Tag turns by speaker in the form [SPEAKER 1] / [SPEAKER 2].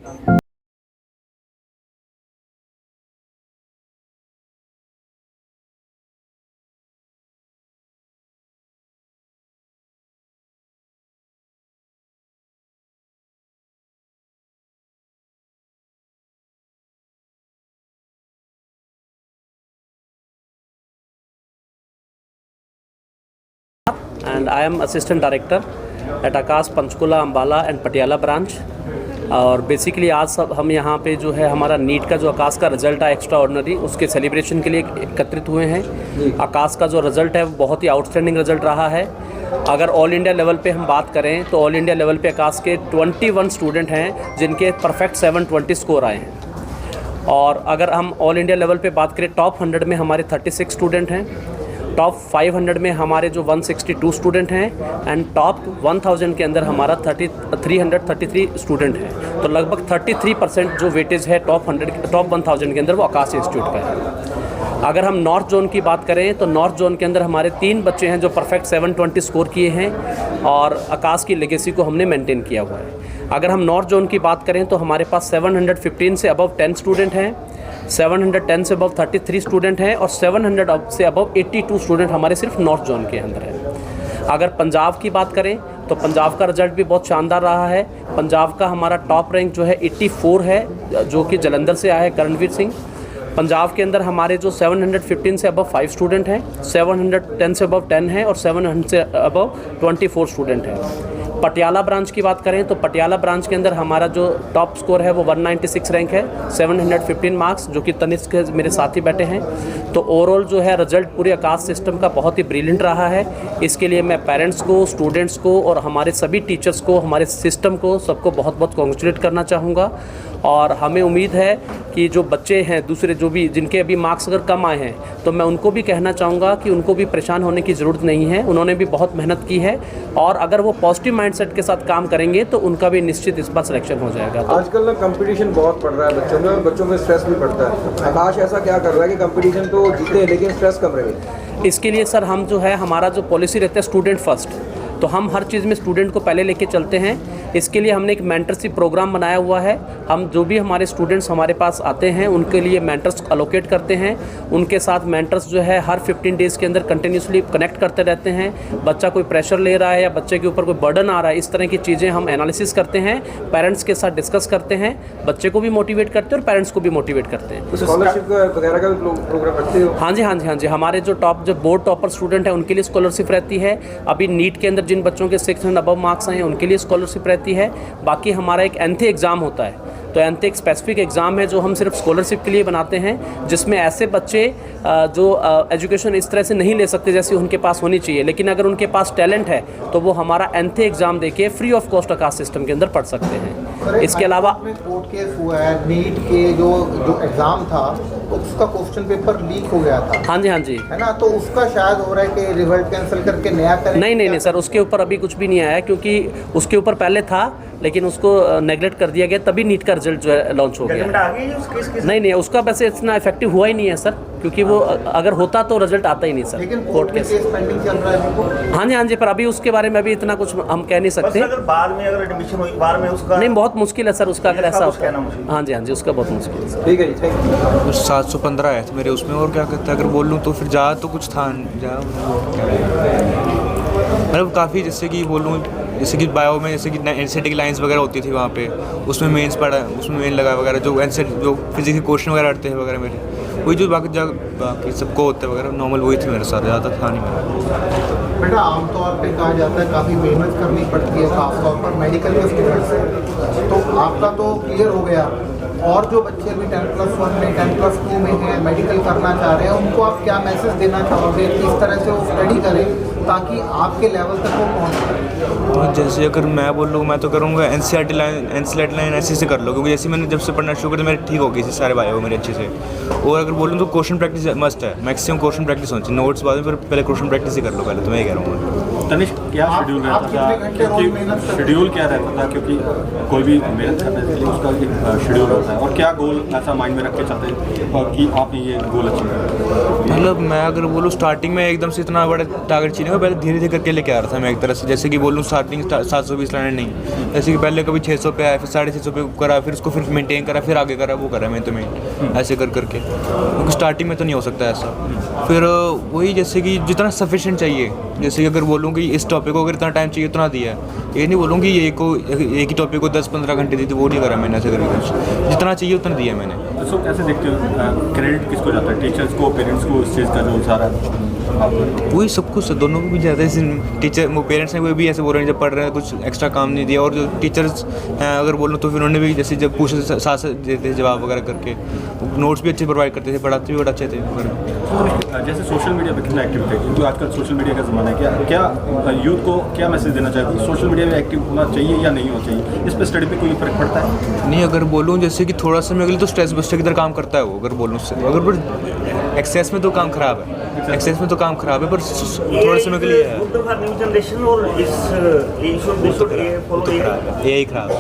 [SPEAKER 1] And I am assistant director at Akash Panchkula Ambala and Patiala branch. और basically आज सब हम यहाँ पे जो है हमारा नीट का जो आकाश का रिज़ल्ट है एक्स्ट्रा ऑर्डिनरी, उसके सेलिब्रेशन के लिए एकत्रित हुए हैं। आकाश का जो रिज़ल्ट है वो बहुत ही आउटस्टैंडिंग रिज़ल्ट रहा है। अगर ऑल इंडिया लेवल पे हम बात करें तो ऑल इंडिया लेवल पे आकाश के 21 स्टूडेंट हैं जिनके परफेक्ट 720 स्कोर आए हैं। और अगर हम ऑल इंडिया लेवल पे बात करें टॉप 100 में हमारे 36 स्टूडेंट हैं, टॉप 500 में हमारे जो 162 स्टूडेंट हैं एंड टॉप 1000 के अंदर हमारा 333 स्टूडेंट हैं। तो लगभग 33% जो वेटेज है टॉप 1000 के अंदर वो आकाश इंस्टीट्यूट का है। अगर हम नॉर्थ जोन की बात करें तो नॉर्थ जोन के अंदर हमारे 3 बच्चे हैं जो परफेक्ट 720 स्कोर किए हैं और आकाश की लेगेसी को हमने मेंटेन किया हुआ है। अगर हम नॉर्थ जोन की बात करें तो हमारे पास 715 से अबव 10 स्टूडेंट हैं, 710 से अबव 33 स्टूडेंट हैं और 700 से अबव 82 स्टूडेंट हमारे सिर्फ नॉर्थ जोन के अंदर है। अगर पंजाब की बात करें तो पंजाब का रिजल्ट भी बहुत शानदार रहा है। पंजाब का हमारा टॉप रैंक जो है 84 है, जो कि जलंधर से आया है करणवीर सिंह। पंजाब के अंदर हमारे जो 715 से अबव 5 स्टूडेंट हैं, 710 से अबव 10 हैं और 700 से अबव 24 स्टूडेंट हैं। पटियाला ब्रांच की बात करें तो पटियाला ब्रांच के अंदर हमारा जो टॉप स्कोर है वो 196 रैंक है, 715 मार्क्स, जो कि तनिष्क मेरे साथी बैठे हैं। तो ओवरऑल जो है रिजल्ट पूरे आकाश सिस्टम का बहुत ही ब्रिलियंट रहा है। इसके लिए मैं पेरेंट्स को, स्टूडेंट्स को और हमारे सभी टीचर्स को, हमारे सिस्टम को, सबको बहुत बहुत कॉन्ग्रेचुलेट करना चाहूँगा। और हमें उम्मीद है कि जो बच्चे हैं दूसरे जो भी जिनके अभी मार्क्स अगर कम आए हैं तो मैं उनको भी कहना चाहूँगा कि उनको भी परेशान होने की ज़रूरत नहीं है। उन्होंने भी बहुत मेहनत की है और अगर वो पॉजिटिव माइंडसेट के साथ काम करेंगे तो उनका भी निश्चित इस बार सिलेक्शन हो जाएगा। तो
[SPEAKER 2] आजकल ना कंपटीशन बहुत बढ़ रहा है बच्चों में और बच्चों में स्ट्रेस भी बढ़ता है। आकाश ऐसा क्या कर रहा है कि कंपटीशन तो जीते लेकिन स्ट्रेस कम रहे?
[SPEAKER 1] इसके लिए सर हम जो है हमारा जो पॉलिसी रहता है स्टूडेंट फर्स्ट, तो हम हर चीज़ में स्टूडेंट को पहले लेके चलते हैं। इसके लिए हमने एक मेंटरशिप प्रोग्राम बनाया हुआ है। हम जो भी हमारे स्टूडेंट्स हमारे पास आते हैं उनके लिए मेंटर्स अलोकेट करते हैं। उनके साथ मेंटर्स जो है हर 15 डेज़ के अंदर कंटिन्यूसली कनेक्ट करते रहते हैं। बच्चा कोई प्रेशर ले रहा है या बच्चे के ऊपर कोई बर्डन आ रहा है, इस तरह की चीज़ें हम एनालिसिस करते हैं, पेरेंट्स के साथ डिस्कस करते हैं, बच्चे को भी मोटिवेट करते हैं और पेरेंट्स को भी मोटिवेट करते हैं।
[SPEAKER 2] स्कॉलरशिप वगैरह का भी प्रोग्राम रखते हो?
[SPEAKER 1] हाँ जी। हमारे जो बोर्ड टॉपर स्टूडेंट हैं उनके लिए स्कॉलरशिप रहती है। अभी नीट के अंदर जिन बच्चों के 600 अबव मार्क्स हैं उनके लिए स्कॉलरशिप रहती है। बाकी हमारा एक एंथे एग्ज़ाम होता है, तो एंथे एक स्पेसिफिक एग्ज़ाम है जो हम सिर्फ स्कॉलरशिप के लिए बनाते हैं, जिसमें ऐसे बच्चे जो एजुकेशन इस तरह से नहीं ले सकते जैसी उनके पास होनी चाहिए, लेकिन अगर उनके पास टैलेंट है तो वो हमारा एंथे एग्ज़ाम देके free of cost Akash system के अंदर पढ़ सकते हैं। इसके अलावा
[SPEAKER 3] कोर्ट केस हुआ है, नीट के जो एग्ज़ाम था उसका क्वेश्चन पेपर लीक हो गया था।
[SPEAKER 1] हाँ जी
[SPEAKER 3] है ना, तो उसका शायद हो रहा है कि रिजल्ट कैंसिल करके नया करें।
[SPEAKER 1] नहीं सर, उसके ऊपर अभी कुछ भी नहीं आया, क्योंकि उसके ऊपर पहले था लेकिन उसको नेगलेक्ट कर दिया गया, तभी नीट का रिजल्ट जो है लॉन्च हो गया। नहीं उसका वैसे इतना इफेक्टिव हुआ ही नहीं है सर, क्योंकि वो अगर होता तो रिजल्ट आता ही नहीं सर।
[SPEAKER 3] लेकिन
[SPEAKER 1] कोर्ट केस
[SPEAKER 3] पेंडिंग चल रहा है।
[SPEAKER 1] हाँ जी, पर अभी उसके बारे में अभी इतना कुछ हम कह नहीं सकते।
[SPEAKER 4] अगर बाद में अगर एडमिशन हुई बाद में उसका
[SPEAKER 1] नहीं, बहुत मुश्किल है सर उसका, अगर ऐसा होता है। हाँ जी, उसका बहुत मुश्किल है।
[SPEAKER 2] ठीक है जी, थैंक यू।
[SPEAKER 5] कुछ 715 आए थे मेरे उसमें, और क्या कहते हैं अगर बोल लूँ तो फिर जा तो कुछ था मतलब काफ़ी, जैसे कि बोलूँ जैसे कि बायो में जैसे कि एनसीटी की लाइंस वगैरह होती थी वहाँ पे, उसमें मेंस पढ़ा, उसमें मेन लगा वगैरह, जो जो फिजिक्स के क्वेश्चन वगैरह आते हैं वगैरह मेरे, वही जो बाकी सबको होते हैं वगैरह नॉर्मल वही थी मेरे साथ, ज़्यादा था नहीं मेरा।
[SPEAKER 3] बेटा आमतौर पे कहा जाता है काफ़ी मेहनत करनी पड़ती है, खासतौर पर मेडिकल में स्टूडेंट्स, तो आपका तो क्लियर हो गया, और जो बच्चे अभी 10+1 में 10+2 में हैं, मेडिकल करना चाह रहे हैं, उनको आप क्या मैसेज देना चाहोगे, किस तरह से वो स्टडी करें ताकि आपके लेवल तक वो पहुँच सकें?
[SPEAKER 5] तो जैसे अगर मैं बोल लूँ, मैं तो करूँगा एनसीईआरटी लाइन ऐसे से कर लो, क्योंकि जैसे मैंने जब से पढ़ना शुरू किया मेरे ठीक हो गई थी, सारे बायो मेरे अच्छे से। और अगर बोलूँ तो क्वेश्चन प्रैक्टिस मस्ट है, मैक्सिमम क्वेश्चन प्रैक्टिस होनी चाहिए, नोट्स बाद में, फिर पहले क्वेश्चन प्रैक्टिस ही कर लो पहले, तो मैं ये कह रहा हूँ।
[SPEAKER 4] तनिष्क
[SPEAKER 6] क्या
[SPEAKER 3] आप-
[SPEAKER 6] शेड्यूल
[SPEAKER 3] आप
[SPEAKER 6] रहता
[SPEAKER 3] कितने घंटे
[SPEAKER 6] था
[SPEAKER 3] रोज मेहनत करते
[SPEAKER 6] शेड्यूल क्या रहता था, क्योंकि कोई भी मेहनत करने के लिए उसका एक शेड्यूल होता है, और क्या गोल ऐसा माइंड में रख के चलते हैं और कि आपने ये गोल अचीव किया?
[SPEAKER 5] मतलब मैं अगर बोलूँ स्टार्टिंग में एकदम से इतना बड़ा टारगेट चाहिए नहीं, पहले धीरे धीरे करके लेके आ रहा था मैं एक तरह से। जैसे कि बोलूँ स्टार्टिंग 720 लाने नहीं, जैसे कि पहले कभी 600 पे आया, फिर 650 पे करा, फिर उसको फिर मेंटेन करा, फिर आगे करा, वो करा मैं तो ऐसे कर करके, क्योंकि स्टार्टिंग में तो नहीं हो सकता ऐसा। फिर वही जैसे कि जितना सफिशिएंट चाहिए, जैसे कि अगर बोलूँ कि इस टॉपिक को अगर इतना टाइम चाहिए उतना दिया है, ये नहीं बोलूँ कि एक ही टॉपिक को 10-15 घंटे दी थी, वो नहीं करा मैंने ऐसे करके, जितना चाहिए उतना दिया मैंने।
[SPEAKER 6] तो कैसे देखते हो क्रेडिट किसको जाता है, टीचर्स को, पेरेंट्स को, इस चीज़ का जो सारा
[SPEAKER 5] वही सब कुछ दोनों को भी ज़्यादा टीचर वो पेरेंट्स हैं वो भी ऐसे बोल रहे हैं जब पढ़ रहे हैं कुछ एक्स्ट्रा काम नहीं दिया, और जो टीचर्स हैं अगर बोलूँ तो फिर उन्होंने भी जैसे जब पूछे साथ देते थे जवाब वगैरह करके, नोट्स भी अच्छे प्रोवाइड करते थे, पढ़ाते भी बड़ा अच्छे थे।
[SPEAKER 6] जैसे सोशल मीडिया पे कितना एक्टिव थे, क्योंकि आजकल सोशल मीडिया का ज़माना है, क्या यूथ को क्या मैसेज देना चाहिए, सोशल मीडिया में एक्टिव होना चाहिए या नहीं होना चाहिए, इस पर स्टडी पे कोई फर्क पड़ता है?
[SPEAKER 5] नहीं, अगर बोलूँ जैसे कि थोड़ा समय के लिए तो स्ट्रेस बस्टर की तरह काम करता है वो, अगर बोलूँ उससे, अगर एक्सेस में तो काम खराब है, एक्सेस में तो काम खराब है, पर थोड़े समय के लिए है।
[SPEAKER 4] न्यू जनरेशन और इस
[SPEAKER 5] AI खराब है।